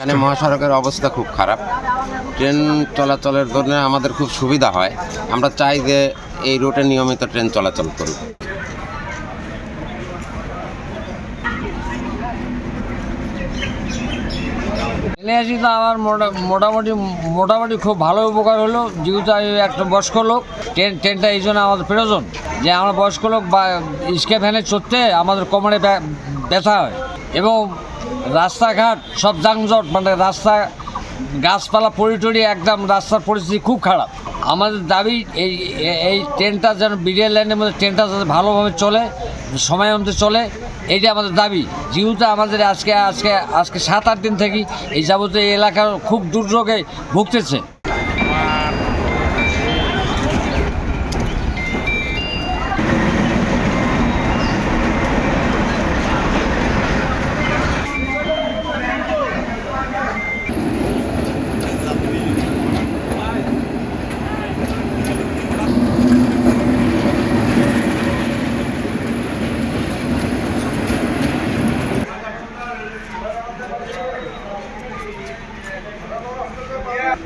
এখানে মহাসড়কের অবস্থা খুব খারাপ। ট্রেন চলাচলের জন্য আমাদের খুব সুবিধা হয়। আমরা চাই যে এই রুটে নিয়মিত ট্রেন চলাচল করুক। এনে আসি তো আমার মোটামুটি খুব ভালো উপকার হলো, যেহেতু আমি একটা বয়স্ক লোক। ট্রেনটা এই জন্য আমাদের প্রয়োজন যে আমরা বয়স্ক লোক বা স্কে ভ্যানে চড়তে আমাদের কোমরে ব্যথা হয়, এবং রাস্তাঘাট সব যানজট, মানে রাস্তা গাছপালা পড়ি একদম রাস্তার পরিস্থিতি খুব খারাপ। আমাদের দাবি এই ট্রেনটা যেন বিডিএল লাইনের মধ্যে ট্রেনটা যাতে ভালোভাবে চলে, সময় মতো চলে, এইটা আমাদের দাবি। যেহেতু আমাদের আজকে 7-8 দিন থেকে এই যাবতীয় এলাকার খুব দুর্যোগে ভুগতেছে। Yeah.